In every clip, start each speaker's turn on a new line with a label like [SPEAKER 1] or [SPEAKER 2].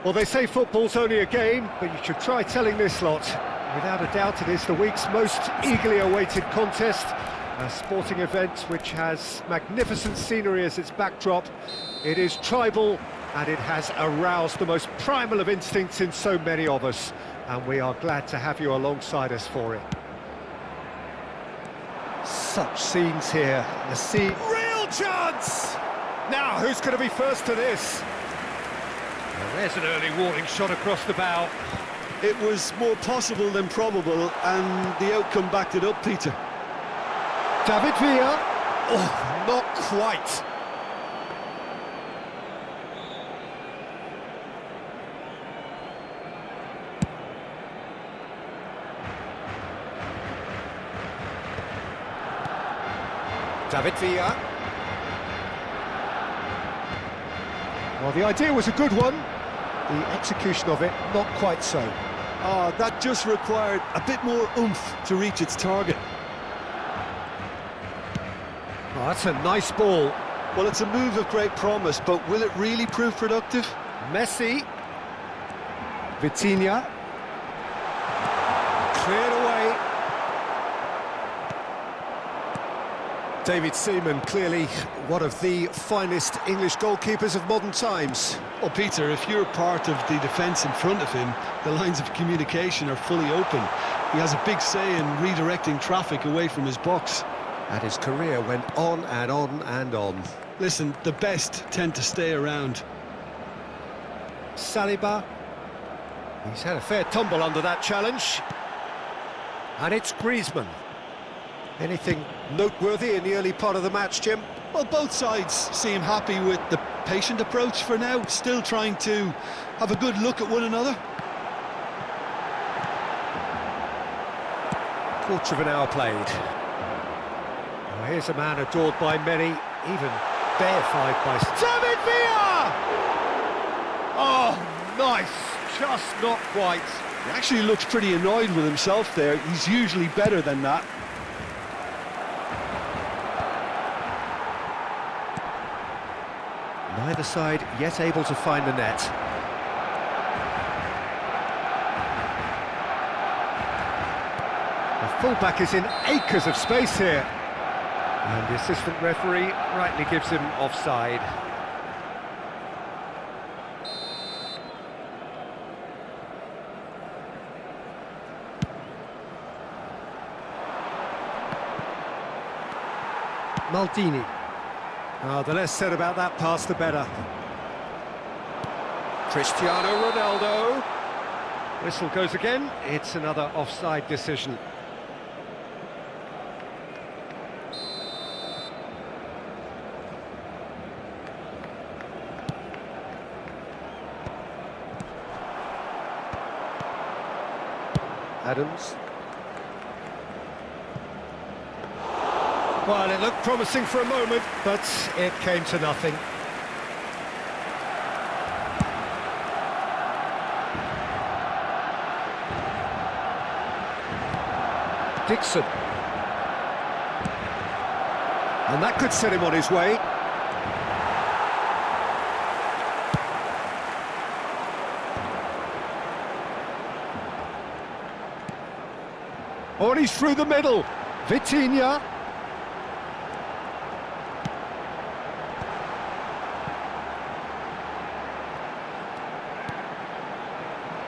[SPEAKER 1] Well, they say football's only a game, but you should try telling this lot. Without a doubt, it is the week's most eagerly awaited contest. A sporting event which has magnificent scenery as its backdrop. It is tribal, and it has aroused the most primal of instincts in so many of us. And we are glad to have you alongside us for it. Such scenes here. The sea. Real chance! Now, who's going to be first to this? Well, there's an early warning shot across the bow.
[SPEAKER 2] It was more possible than probable, and the outcome backed it up, Peter.
[SPEAKER 1] David Villa. Oh, not quite. David Villa. Well, the idea was a good one. The execution of it, not quite so.
[SPEAKER 2] That just required a bit more oomph to reach its target.
[SPEAKER 1] Oh, that's a nice ball.
[SPEAKER 2] Well, it's a move of great promise, but will it really prove productive?
[SPEAKER 1] Messi. Vitinha. Cleared away. David Seaman, clearly one of the finest English goalkeepers of modern times.
[SPEAKER 2] Well, Peter, if you're part of the defence in front of him, the lines of communication are fully open. He has a big say in redirecting traffic away from his box.
[SPEAKER 1] And his career went on and on and on.
[SPEAKER 2] Listen, the best tend to stay around.
[SPEAKER 1] Saliba. He's had a fair tumble under that challenge. And it's Griezmann. Anything noteworthy in the early part of the match, Jim?
[SPEAKER 2] Well, both sides seem happy with the patient approach for now, still trying to have a good look at one another.
[SPEAKER 1] Quarter of an hour played. Well, here's a man adored by many, even deified by... David Villa! Oh, nice. Just not quite.
[SPEAKER 2] He actually looks pretty annoyed with himself there. He's usually better than that.
[SPEAKER 1] Neither side yet able to find the net. The fullback is in acres of space here. And the assistant referee rightly gives him offside. Maldini. The less said about that pass, the better. Cristiano Ronaldo. Whistle goes again. It's another offside decision. Adams. Well, it looked promising for a moment, but it came to nothing. Dixon. And that could set him on his way. Oh, and he's through the middle. Vitinha.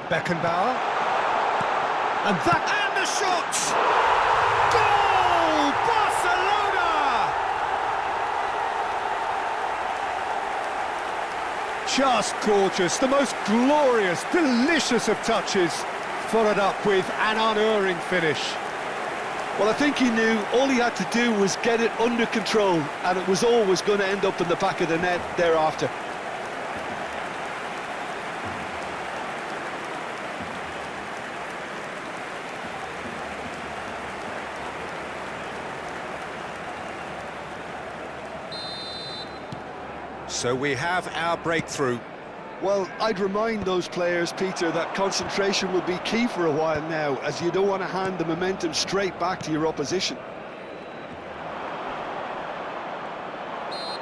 [SPEAKER 1] Beckenbauer. And the shot! Goal! Barcelona! Just gorgeous, the most glorious, delicious of touches, followed up with an unerring finish.
[SPEAKER 2] Well, I think he knew all he had to do was get it under control, and it was always going to end up in the back of the net thereafter.
[SPEAKER 1] So we have our breakthrough.
[SPEAKER 2] Well, I'd remind those players, Peter, that concentration will be key for a while now, as you don't want to hand the momentum straight back to your opposition.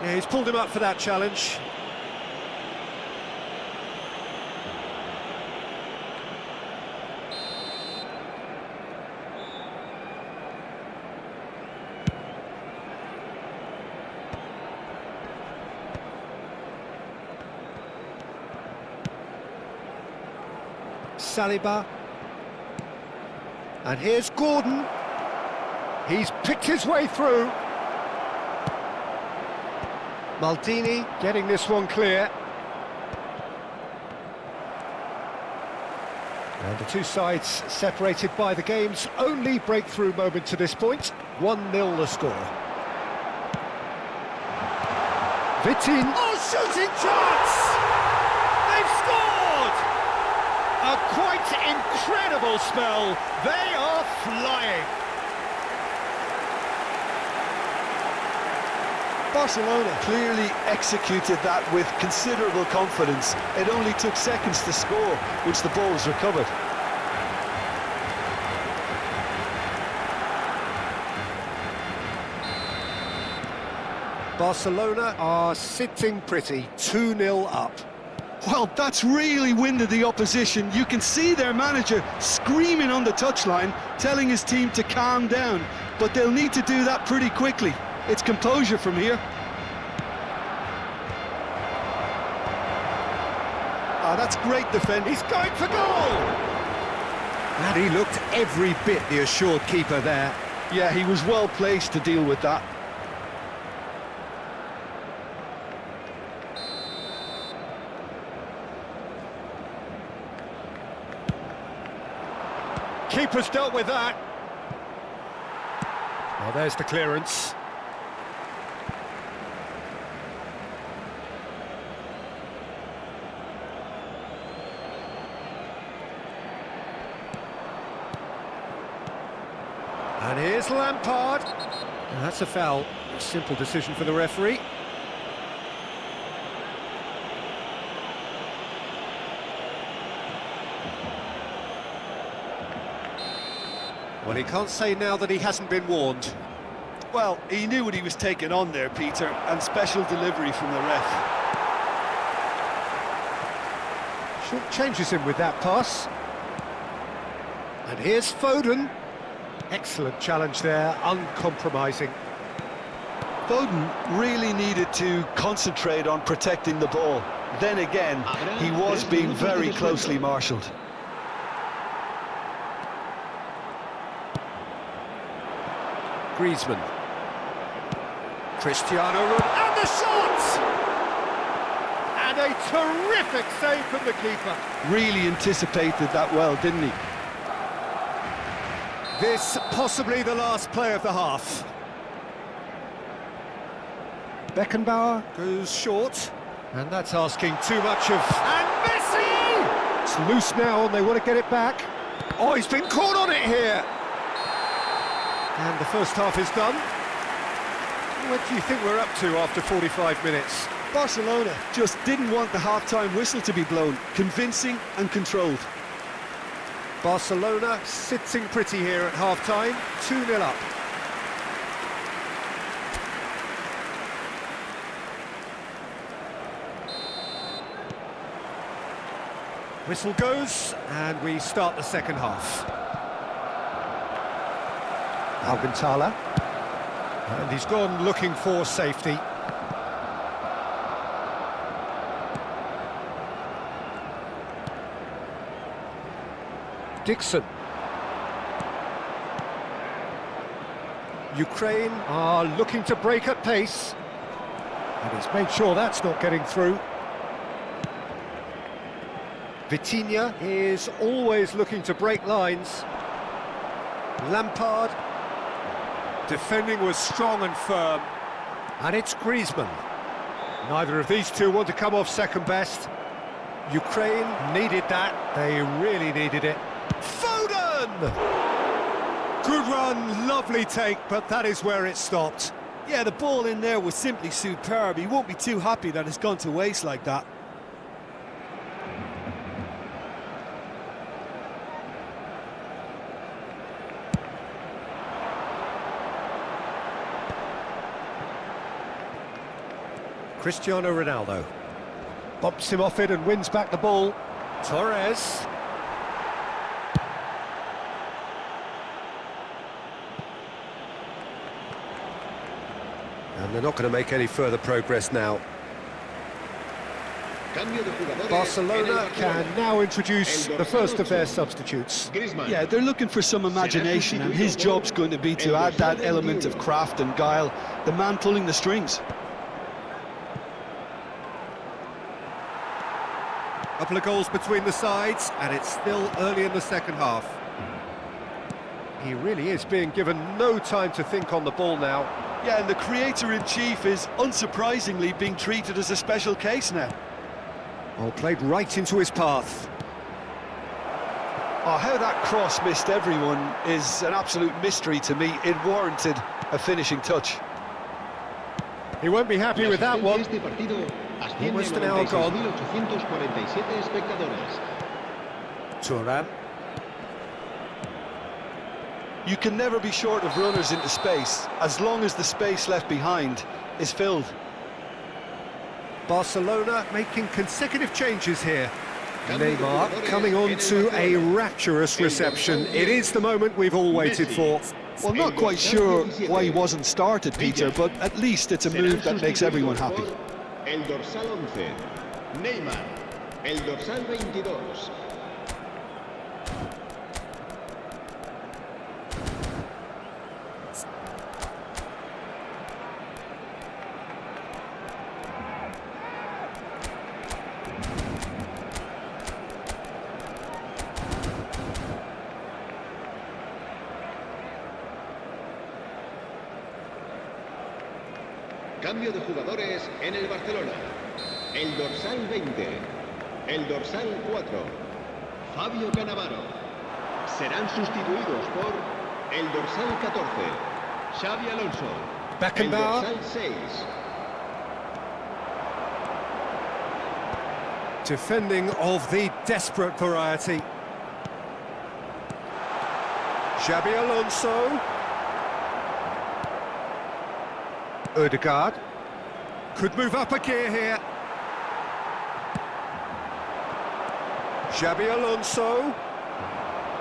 [SPEAKER 1] Yeah, he's pulled him up for that challenge. Saliba. And here's Gordon. He's picked his way through. Maldini getting this one clear. And the two sides separated by the game's only breakthrough moment to this point. 1-0 the score. Vitin. Oh, shooting chance! They've scored! A quite incredible spell. They are flying.
[SPEAKER 2] Barcelona clearly executed that with considerable confidence. It only took seconds to score once the ball was recovered.
[SPEAKER 1] Barcelona are sitting pretty, 2-0 up.
[SPEAKER 2] Well, that's really winded the opposition. You can see their manager screaming on the touchline, telling his team to calm down. But they'll need to do that pretty quickly. It's composure from here. Ah, that's great defending.
[SPEAKER 1] He's going for goal! And he looked every bit the assured keeper there.
[SPEAKER 2] Yeah, he was well placed to deal with that.
[SPEAKER 1] Keeper's dealt with that. Well, there's the clearance. And here's Lampard. And that's a foul. Simple decision for the referee. Well, he can't say now that he hasn't been warned.
[SPEAKER 2] Well, he knew what he was taking on there, Peter, and special delivery from the ref.
[SPEAKER 1] Short changes him with that pass. And here's Foden. Excellent challenge there, uncompromising.
[SPEAKER 2] Foden really needed to concentrate on protecting the ball. Then again, he was being very closely marshalled.
[SPEAKER 1] Griezmann. Cristiano Ronaldo. And the shot! And a terrific save from the keeper.
[SPEAKER 2] Really anticipated that well, didn't he?
[SPEAKER 1] This possibly the last play of the half. Beckenbauer goes short. And that's asking too much of... And Messi! It's loose now and they want to get it back. Oh, he's been caught on it here. And the first half is done. What do you think we're up to after 45 minutes?
[SPEAKER 2] Barcelona just didn't want the half-time whistle to be blown. Convincing and controlled.
[SPEAKER 1] Barcelona sitting pretty here at half-time, 2-0 up. Whistle goes, and we start the second half. Alcantara, and he's gone looking for safety. Dixon. Ukraine are looking to break at pace, and he's made sure that's not getting through. Vitinha is always looking to break lines. Lampard. Defending was strong and firm. And it's Griezmann. Neither of these two want to come off second best. Ukraine needed that. They really needed it. Foden! Good run, lovely take, but that is where it stopped.
[SPEAKER 2] Yeah, the ball in there was simply superb. He won't be too happy that it's gone to waste like that.
[SPEAKER 1] Cristiano Ronaldo bumps him off it and wins back the ball. Torres. And they're not going to make any further progress now. Barcelona can now introduce the first of their substitutes.
[SPEAKER 2] Yeah, they're looking for some imagination, and his job's going to be to add that element of craft and guile, the man pulling the strings.
[SPEAKER 1] A couple of goals between the sides, and it's still early in the second half. He really is being given no time to think on the ball now.
[SPEAKER 2] Yeah, and the creator-in-chief is unsurprisingly being treated as a special case now.
[SPEAKER 1] Oh, played right into his path.
[SPEAKER 2] Oh, how that cross missed everyone is an absolute mystery to me. It warranted a finishing touch.
[SPEAKER 1] He won't be happy with that one. Almost an hour gone. Turan.
[SPEAKER 2] You can never be short of runners into space, as long as the space left behind is filled.
[SPEAKER 1] Barcelona making consecutive changes here. Neymar coming on to a rapturous reception. It is the moment we've all waited for.
[SPEAKER 2] Well, not quite sure why he wasn't started, Peter, but at least it's a move that makes everyone happy.
[SPEAKER 3] El dorsal 11, Neymar. El dorsal 22. Cambio de jugadores en el Barcelona. El dorsal 20, el dorsal 4, Fabio Cannavaro. Serán sustituidos por el dorsal 14, Xavi Alonso.
[SPEAKER 1] Beckenbauer.
[SPEAKER 3] El dorsal 6.
[SPEAKER 1] Defending of the desperate variety. Xabi Alonso. Ødegaard. Could move up a gear here. Xabi Alonso.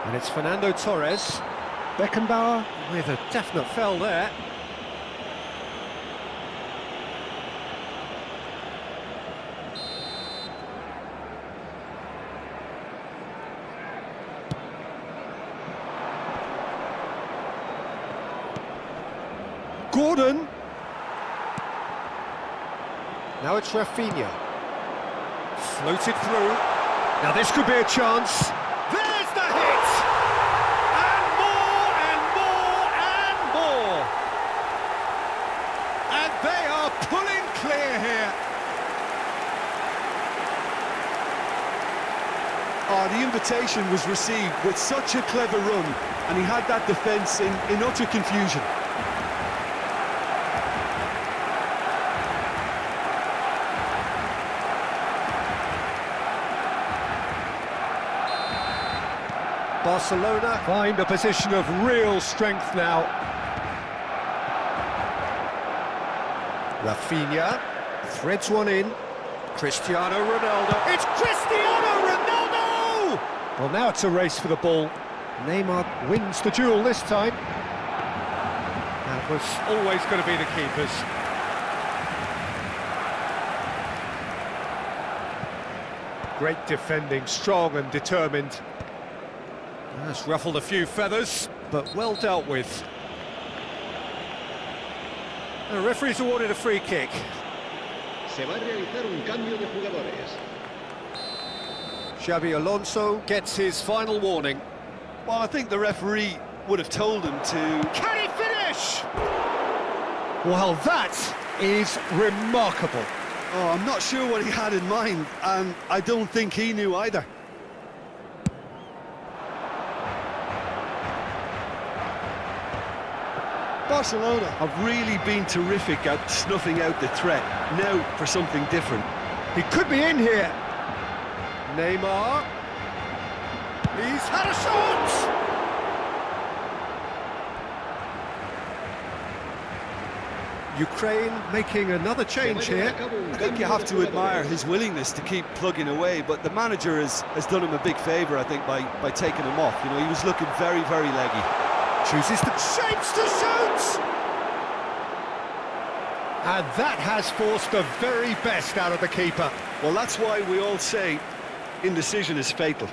[SPEAKER 1] And it's Fernando Torres. Beckenbauer with a definite foul there. Gordon. Now it's Rafinha. Floated through. Now this could be a chance. There's the hit! And more and more and more. And they are pulling clear here.
[SPEAKER 2] Oh, the invitation was received with such a clever run, and he had that defence in utter confusion.
[SPEAKER 1] Barcelona find a position of real strength now. Rafinha threads one in. Cristiano Ronaldo. It's Cristiano Ronaldo! Well, now it's a race for the ball. Neymar wins the duel this time. That was always going to be the keeper's. Great defending, strong and determined. That's ruffled a few feathers, but well dealt with. The referee's awarded a free kick.
[SPEAKER 3] Se va a realizar un cambio de jugadores.
[SPEAKER 1] Xabi Alonso gets his final warning.
[SPEAKER 2] Well, I think the referee would have told him to...
[SPEAKER 1] Can he finish? Well, that is remarkable.
[SPEAKER 2] Oh, I'm not sure what he had in mind, and I don't think he knew either. Barcelona have really been terrific at snuffing out the threat. Now for something different.
[SPEAKER 1] He could be in here. Neymar. He's had a shot! Ukraine making another change here.
[SPEAKER 2] I think you have to admire his willingness to keep plugging away, but the manager has done him a big favour, I think, by taking him off. You know, he was looking very, very leggy.
[SPEAKER 1] Chooses the shapes to shoot! And that has forced the very best out of the keeper.
[SPEAKER 2] Well, that's why we all say indecision is fatal.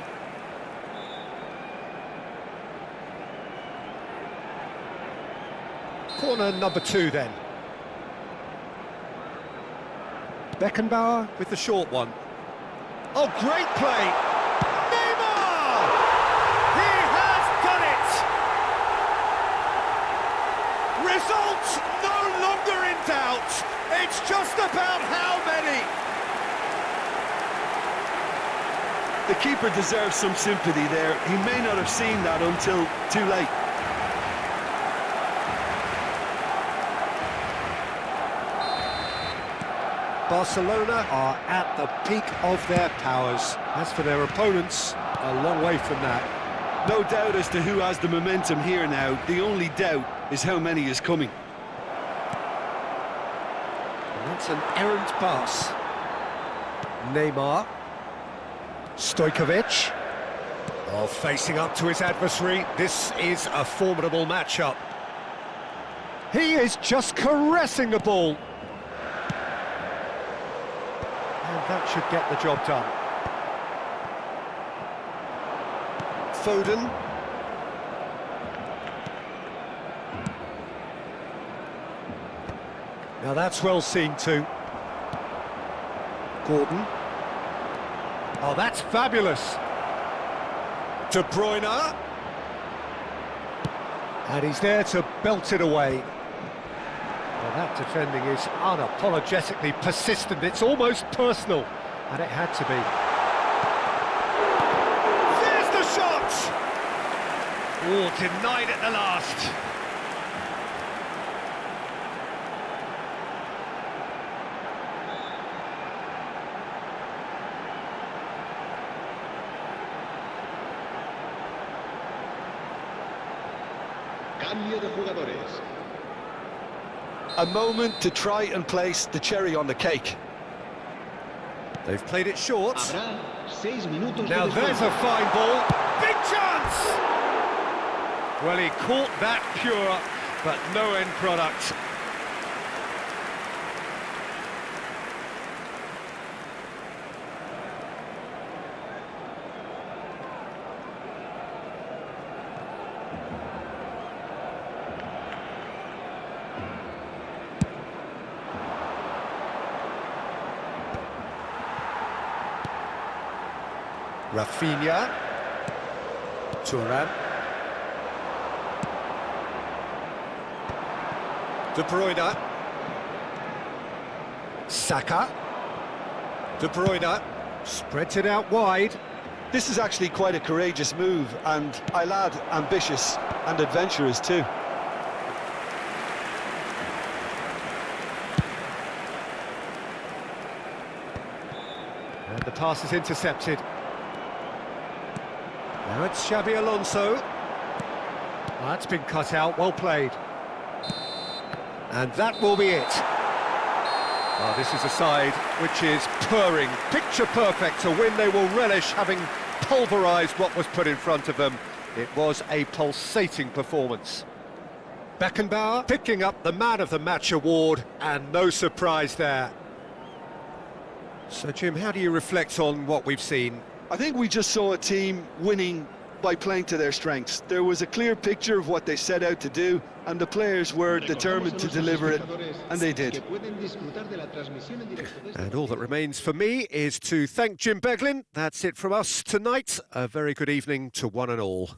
[SPEAKER 1] Corner number 2 then. Beckenbauer with the short one. Oh, great play! Neymar! He has done it! Results no longer in doubt. It's just about how many.
[SPEAKER 2] The keeper deserves some sympathy there. He may not have seen that until too late.
[SPEAKER 1] Barcelona are at the peak of their powers. As for their opponents, a long way from that.
[SPEAKER 2] No doubt as to who has the momentum here now. The only doubt is how many is coming.
[SPEAKER 1] And that's an errant pass. Neymar. Stojkovic. Oh, facing up to his adversary. This is a formidable matchup. He is just caressing the ball. And that should get the job done. Foden. Now that's well seen too. Gordon. Oh, that's fabulous. De Bruyne. And he's there to belt it away. Well, that defending is unapologetically persistent. It's almost personal, and it had to be. There's the shot! Oh, denied at the last.
[SPEAKER 3] Cambio de jugadores.
[SPEAKER 2] A moment to try and place the cherry on the cake.
[SPEAKER 1] They've played it short.
[SPEAKER 3] Habrá 6 minutos
[SPEAKER 1] Now
[SPEAKER 3] de
[SPEAKER 1] there's a
[SPEAKER 3] descuento.
[SPEAKER 1] fine ball. Big chance! Well, he caught that pure, but no end product. Rafinha. Thuram. De Bruyne. Saka. De Bruyne. Spreads it out wide.
[SPEAKER 2] This is actually quite a courageous move, and I'll add ambitious and adventurous too.
[SPEAKER 1] And the pass is intercepted. Now it's Xabi Alonso. Well, that's been cut out, well played. And that will be it. Well, this is a side which is purring, picture perfect, a win they will relish, having pulverised what was put in front of them. It was a pulsating performance. Beckenbauer picking up the Man of the Match award, and no surprise there. So, Jim, how do you reflect on what we've seen?
[SPEAKER 2] I think we just saw a team winning by playing to their strengths. There was a clear picture of what they set out to do, and the players were determined to deliver it, and they did.
[SPEAKER 1] And all that remains for me is to thank Jim Beglin. That's it from us tonight. A very good evening to one and all.